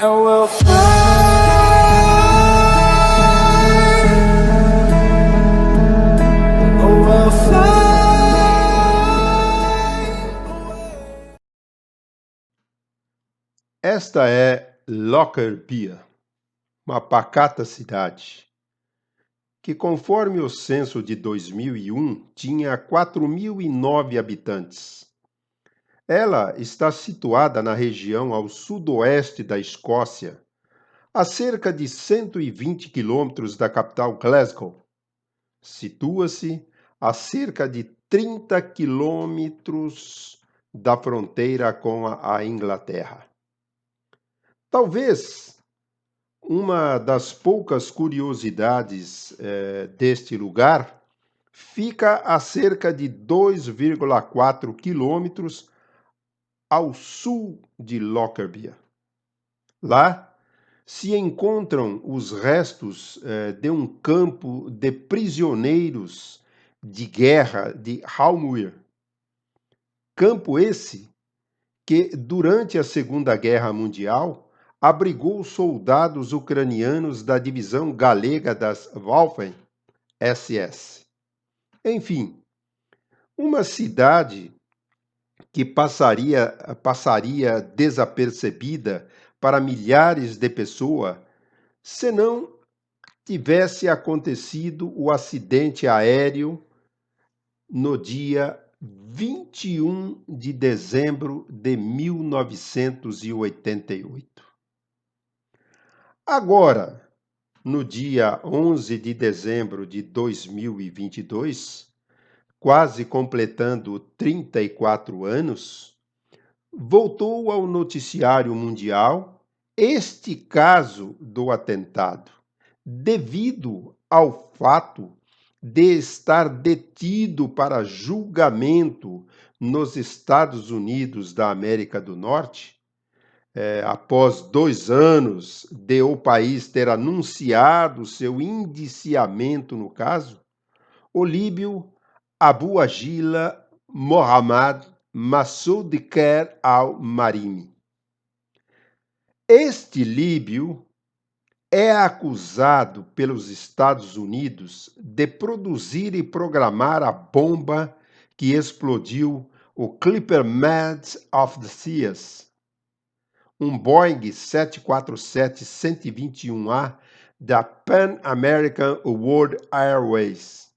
and we'll fly. Oh, we'll fly. Esta é Lockerbie, uma pacata cidade, que conforme o censo de 2001 tinha 4.009 habitantes. Ela está situada na região ao sudoeste da Escócia, a cerca de 120 quilômetros da capital Glasgow. Situa-se a cerca de 30 quilômetros da fronteira com a Inglaterra. Talvez uma das poucas curiosidades deste lugar fica a cerca de 2,4 quilômetros ao sul de Lockerbie. Lá se encontram os restos de um campo de prisioneiros de guerra de Halmuir. Campo esse que, durante a Segunda Guerra Mundial, abrigou soldados ucranianos da divisão galega das Waffen-SS. Enfim, uma cidade que passaria desapercebida para milhares de pessoas se não tivesse acontecido o acidente aéreo no dia 21 de dezembro de 1988. Agora, no dia 11 de dezembro de 2022, quase completando 34 anos, voltou ao noticiário mundial este caso do atentado, devido ao fato de estar detido para julgamento nos Estados Unidos da América do Norte, após 2 anos de o país ter anunciado seu indiciamento no caso, o líbio Abu Agila Mohammad Massoud Kher al-Marimi. Este líbio é acusado pelos Estados Unidos de produzir e programar a bomba que explodiu o Clipper Mad of the Seas, um Boeing 747-121A da Pan American World Airways,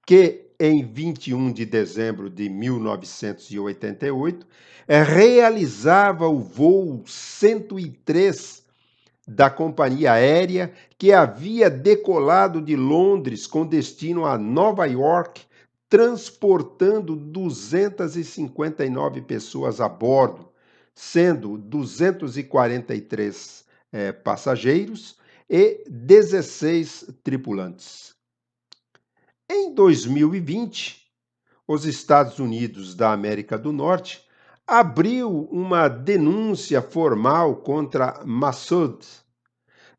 que em 21 de dezembro de 1988 realizava o voo 103 da companhia aérea que havia decolado de Londres com destino a Nova York, transportando 259 pessoas a bordo, sendo 243 passageiros e 16 tripulantes. Em 2020, os Estados Unidos da América do Norte abriu uma denúncia formal contra Massoud,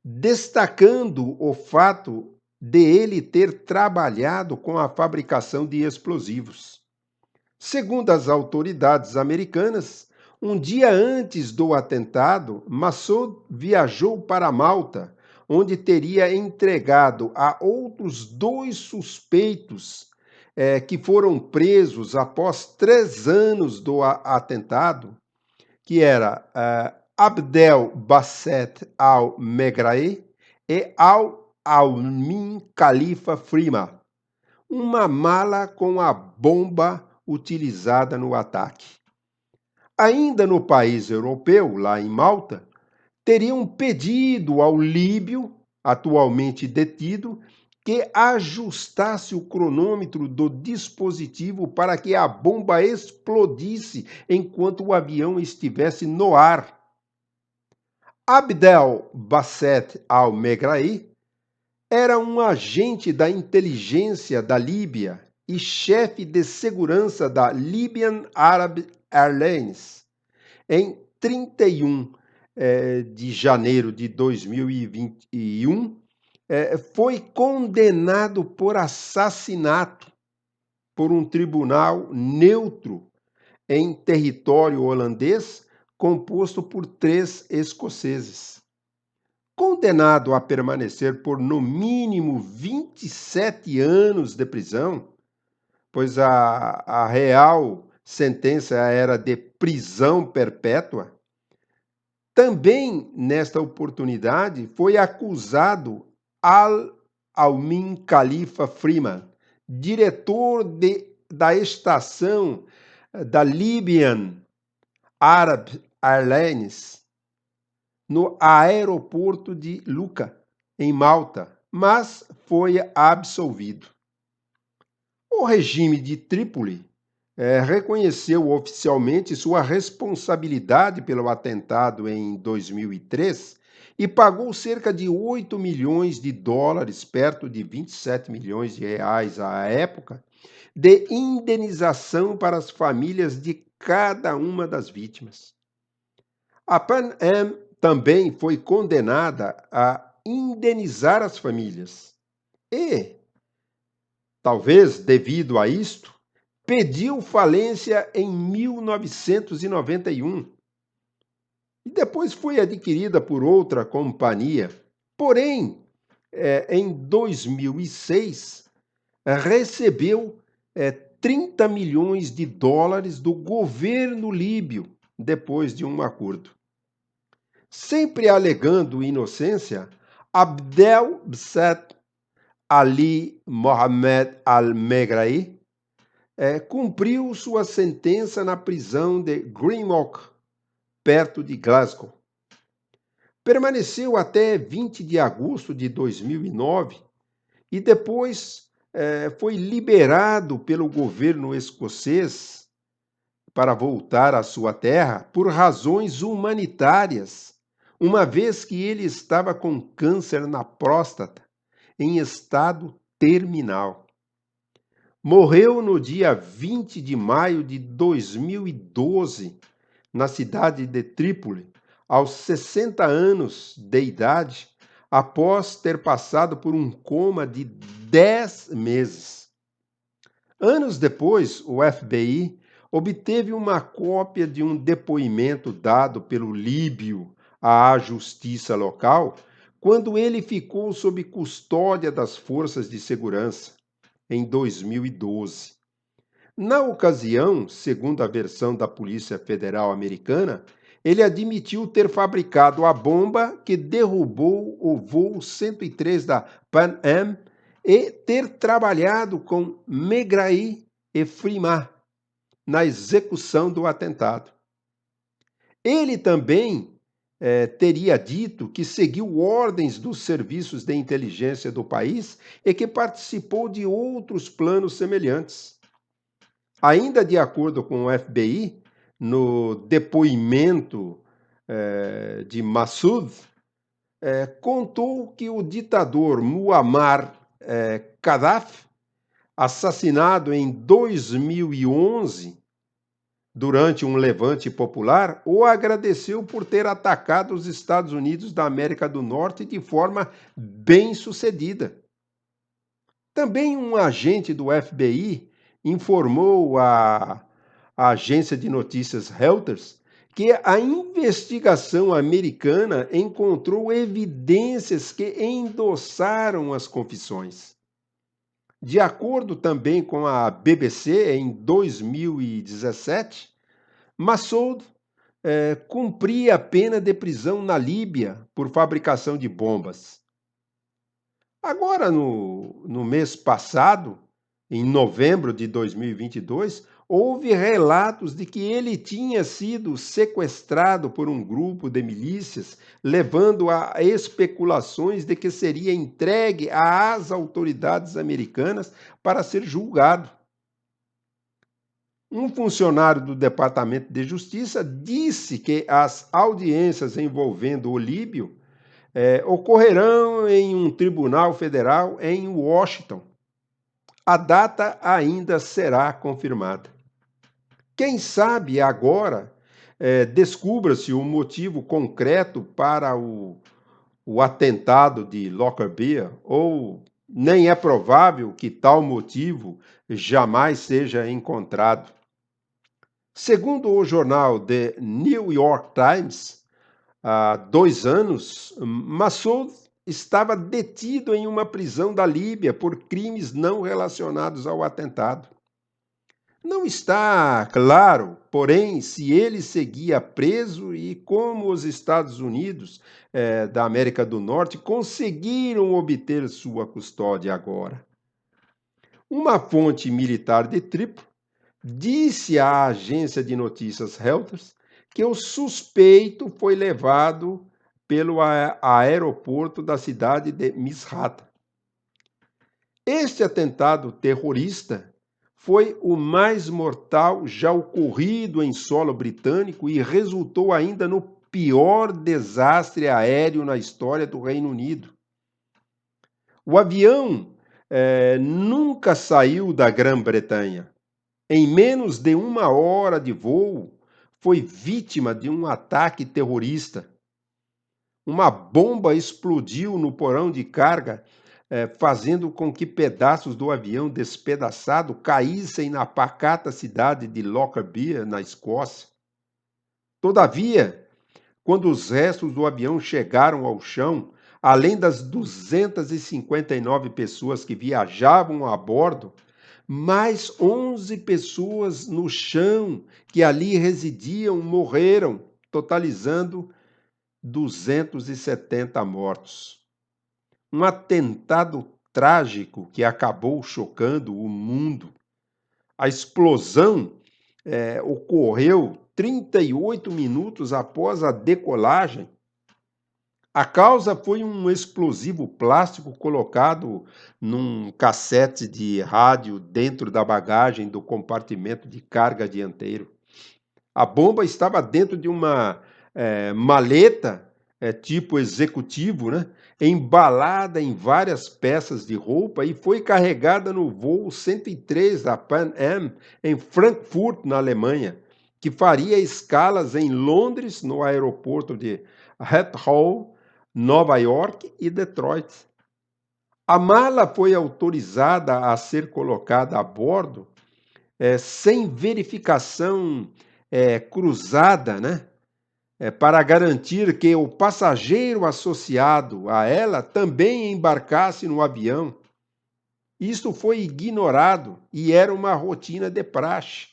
destacando o fato de ele ter trabalhado com a fabricação de explosivos. Segundo as autoridades americanas, um dia antes do atentado, Massoud viajou para Malta, onde teria entregado a outros 2 suspeitos que foram presos após 3 anos do atentado, que era Abdel Basset al-Megrahi e Al-Almin Khalifa Frima, uma mala com a bomba utilizada no ataque. Ainda no país europeu, lá em Malta, teriam pedido ao líbio, atualmente detido, que ajustasse o cronômetro do dispositivo para que a bomba explodisse enquanto o avião estivesse no ar. Abdel Basset al-Megrahi era um agente da inteligência da Líbia e chefe de segurança da Libyan Arab Airlines. Em 31 de janeiro de 2021, foi condenado por assassinato por um tribunal neutro em território holandês, composto por 3 escoceses. condenado a permanecer por no mínimo 27 anos de prisão, pois a real sentença era de prisão perpétua. Também, nesta oportunidade, foi acusado Al-Almin Khalifa Freeman, diretor da estação da Libyan Arab Airlines, no aeroporto de Lucca, em Malta, mas foi absolvido. O regime de Trípoli reconheceu oficialmente sua responsabilidade pelo atentado em 2003 e pagou cerca de 8 milhões de dólares, perto de 27 milhões de reais à época, de indenização para as famílias de cada uma das vítimas. A Pan Am também foi condenada a indenizar as famílias e, talvez devido a isto, pediu falência em 1991 e depois foi adquirida por outra companhia. Porém, em 2006, recebeu 30 milhões de dólares do governo líbio depois de um acordo. Sempre alegando inocência, Abdel Bsat Ali Mohamed Al-Megrahi cumpriu sua sentença na prisão de Greenock, perto de Glasgow. Permaneceu até 20 de agosto de 2009 e depois foi liberado pelo governo escocês para voltar à sua terra por razões humanitárias, uma vez que ele estava com câncer na próstata, em estado terminal. Morreu no dia 20 de maio de 2012, na cidade de Trípoli, aos 60 anos de idade, após ter passado por um coma de 10 meses. Anos depois, o FBI obteve uma cópia de um depoimento dado pelo líbio à justiça local, quando ele ficou sob custódia das forças de segurança, em 2012. Na ocasião, segundo a versão da Polícia Federal Americana, ele admitiu ter fabricado a bomba que derrubou o voo 103 da Pan Am e ter trabalhado com Megrahi e Freeman na execução do atentado. Ele também teria dito que seguiu ordens dos serviços de inteligência do país e que participou de outros planos semelhantes. Ainda de acordo com o FBI, no depoimento de Massoud, contou que o ditador Muammar Gaddafi, assassinado em 2011, durante um levante popular, o agradeceu por ter atacado os Estados Unidos da América do Norte de forma bem-sucedida. Também um agente do FBI informou à agência de notícias Reuters que a investigação americana encontrou evidências que endossaram as confissões. De acordo também com a BBC, em 2017, Massoud cumpria a pena de prisão na Líbia por fabricação de bombas. Agora, no mês passado, em novembro de 2022, houve relatos de que ele tinha sido sequestrado por um grupo de milícias, levando a especulações de que seria entregue às autoridades americanas para ser julgado. Um funcionário do Departamento de Justiça disse que as audiências envolvendo o líbio ocorrerão em um tribunal federal em Washington. A data ainda será confirmada. Quem sabe agora descubra-se o motivo concreto para o atentado de Lockerbie, ou nem é provável que tal motivo jamais seja encontrado. Segundo o jornal The New York Times, há 2 anos, Massoud estava detido em uma prisão da Líbia por crimes não relacionados ao atentado. Não está claro, porém, se ele seguia preso e como os Estados Unidos da América do Norte conseguiram obter sua custódia agora. Uma fonte militar de Trípoli disse à agência de notícias Reuters que o suspeito foi levado pelo aeroporto da cidade de Misrata. Este atentado terrorista foi o mais mortal já ocorrido em solo britânico e resultou ainda no pior desastre aéreo na história do Reino Unido. O avião nunca saiu da Grã-Bretanha. Em menos de 1 hora de voo, foi vítima de um ataque terrorista. Uma bomba explodiu no porão de carga, fazendo com que pedaços do avião despedaçado caíssem na pacata cidade de Lockerbie, na Escócia. Todavia, quando os restos do avião chegaram ao chão, além das 259 pessoas que viajavam a bordo, mais 11 pessoas no chão que ali residiam morreram, totalizando 270 mortos. Um atentado trágico que acabou chocando o mundo. A explosão ocorreu 38 minutos após a decolagem. A causa foi um explosivo plástico colocado num cassete de rádio dentro da bagagem do compartimento de carga dianteiro. A bomba estava dentro de uma maleta tipo executivo, né? Embalada em várias peças de roupa e foi carregada no voo 103 da Pan Am em Frankfurt, na Alemanha, que faria escalas em Londres, no aeroporto de Heathrow, Nova York e Detroit. A mala foi autorizada a ser colocada a bordo sem verificação cruzada, né? Para garantir que o passageiro associado a ela também embarcasse no avião. Isto foi ignorado e era uma rotina de praxe.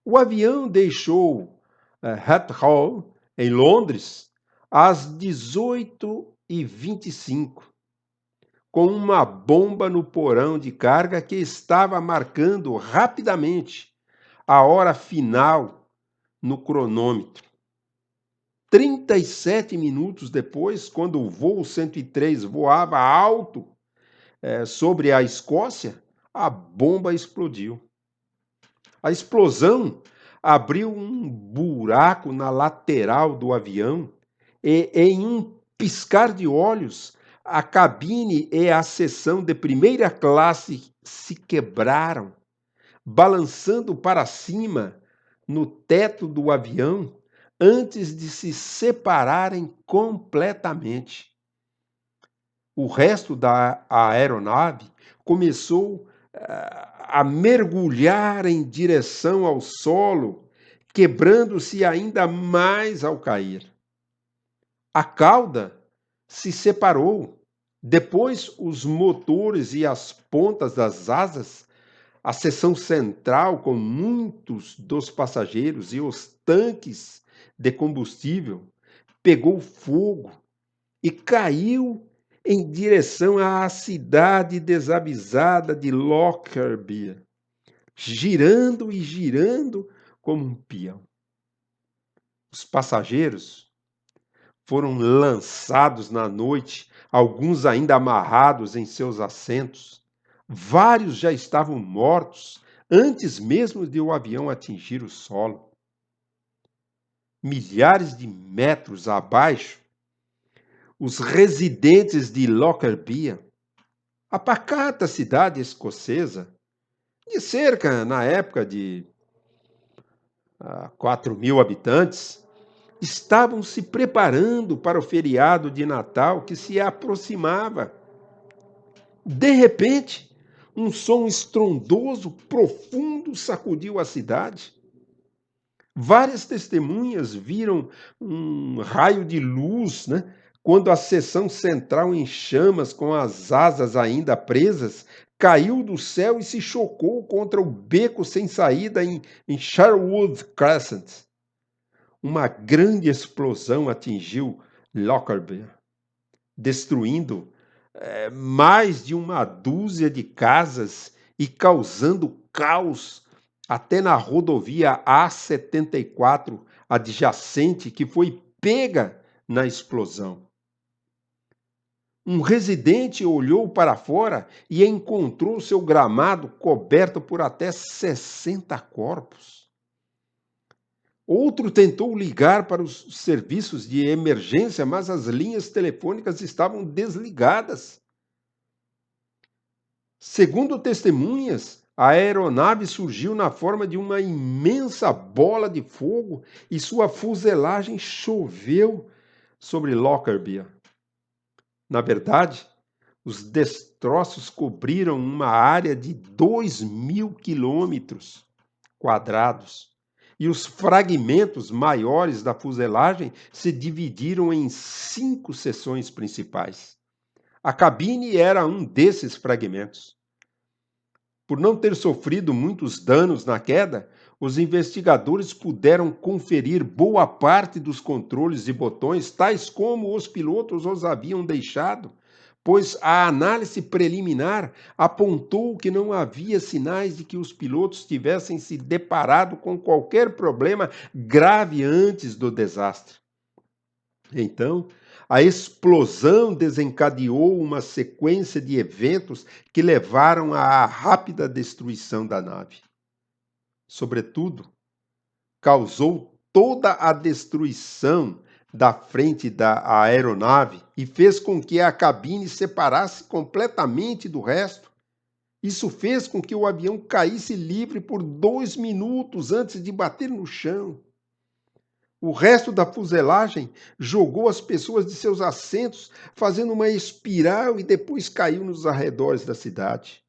O avião deixou Heathrow, em Londres, às 18h25, com uma bomba no porão de carga que estava marcando rapidamente a hora final no cronômetro. 37 minutos depois, quando o voo 103 voava alto sobre a Escócia, a bomba explodiu. A explosão abriu um buraco na lateral do avião e, em um piscar de olhos, a cabine e a seção de primeira classe se quebraram, balançando para cima no teto do avião antes de se separarem completamente. O resto da aeronave começou a mergulhar em direção ao solo, quebrando-se ainda mais ao cair. A cauda se separou. Depois, os motores e as pontas das asas, a seção central com muitos dos passageiros e os tanques de combustível, pegou fogo e caiu em direção à cidade desavisada de Lockerbie, girando e girando como um peão. Os passageiros foram lançados na noite, alguns ainda amarrados em seus assentos. Vários já estavam mortos antes mesmo de o avião atingir o solo. Milhares de metros abaixo, os residentes de Lockerbie, a pacata cidade escocesa, de cerca, na época, de 4.000 habitantes, estavam se preparando para o feriado de Natal que se aproximava. De repente, um som estrondoso, profundo, sacudiu a cidade. Várias testemunhas viram um raio de luz, né, quando a seção central em chamas, com as asas ainda presas, caiu do céu e se chocou contra o beco sem saída em Sherwood Crescent. Uma grande explosão atingiu Lockerbie, destruindo mais de uma dúzia de casas e causando caos até na rodovia A74 adjacente, que foi pega na explosão. Um residente olhou para fora e encontrou seu gramado coberto por até 60 corpos. Outro tentou ligar para os serviços de emergência, mas as linhas telefônicas estavam desligadas. Segundo testemunhas, a aeronave surgiu na forma de uma imensa bola de fogo e sua fuselagem choveu sobre Lockerbie. Na verdade, os destroços cobriram uma área de 2.000 quilômetros quadrados e os fragmentos maiores da fuselagem se dividiram em 5 seções principais. A cabine era um desses fragmentos. Por não ter sofrido muitos danos na queda, os investigadores puderam conferir boa parte dos controles e botões, tais como os pilotos os haviam deixado, pois a análise preliminar apontou que não havia sinais de que os pilotos tivessem se deparado com qualquer problema grave antes do desastre. Então, a explosão desencadeou uma sequência de eventos que levaram à rápida destruição da nave. Sobretudo, causou toda a destruição da frente da aeronave e fez com que a cabine separasse completamente do resto. Isso fez com que o avião caísse livre por 2 minutos antes de bater no chão. O resto da fuselagem jogou as pessoas de seus assentos, fazendo uma espiral, e depois caiu nos arredores da cidade.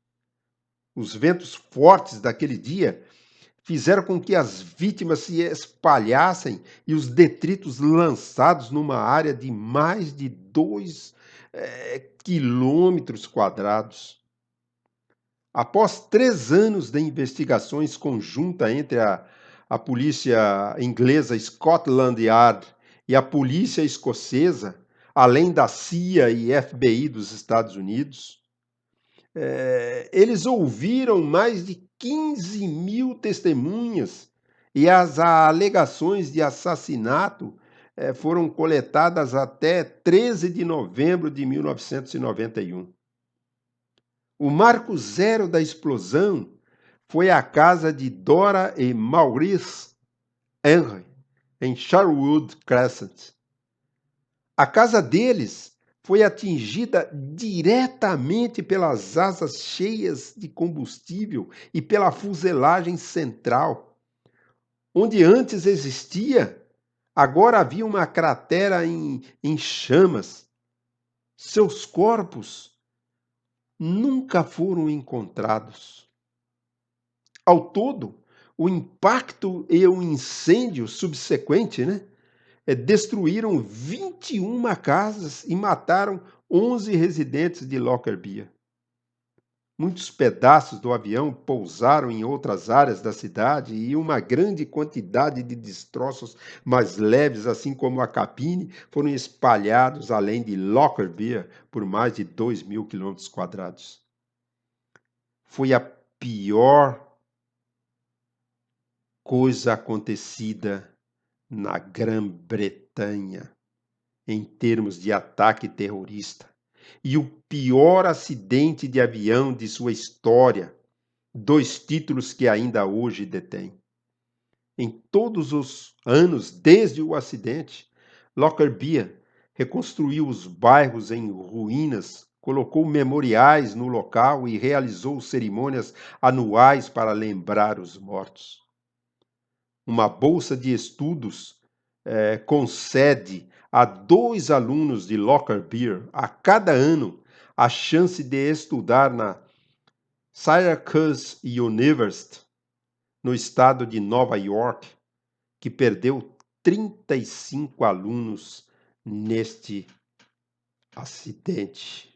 Os ventos fortes daquele dia fizeram com que as vítimas se espalhassem e os detritos lançados numa área de mais de 2 quilômetros quadrados. Após 3 anos de investigações conjuntas entre a polícia inglesa Scotland Yard e a polícia escocesa, além da CIA e FBI dos Estados Unidos, eles ouviram mais de 15.000 testemunhas e as alegações de assassinato foram coletadas até 13 de novembro de 1991. O marco zero da explosão foi a casa de Dora e Maurice Henry, em Sherwood Crescent. A casa deles foi atingida diretamente pelas asas cheias de combustível e pela fuselagem central. Onde antes existia, agora havia uma cratera em chamas. Seus corpos nunca foram encontrados. Ao todo, o impacto e o incêndio subsequente, destruíram 21 casas e mataram 11 residentes de Lockerbie. Muitos pedaços do avião pousaram em outras áreas da cidade e uma grande quantidade de destroços mais leves, assim como a cabine, foram espalhados além de Lockerbie por mais de 2.000 quilômetros quadrados. Foi a pior coisa acontecida na Grã-Bretanha em termos de ataque terrorista e o pior acidente de avião de sua história, 2 títulos que ainda hoje detém. Em todos os anos desde o acidente, Lockerbie reconstruiu os bairros em ruínas, colocou memoriais no local e realizou cerimônias anuais para lembrar os mortos. Uma bolsa de estudos concede a 2 alunos de Lockerbie a cada ano a chance de estudar na Syracuse University, no estado de Nova York, que perdeu 35 alunos neste acidente.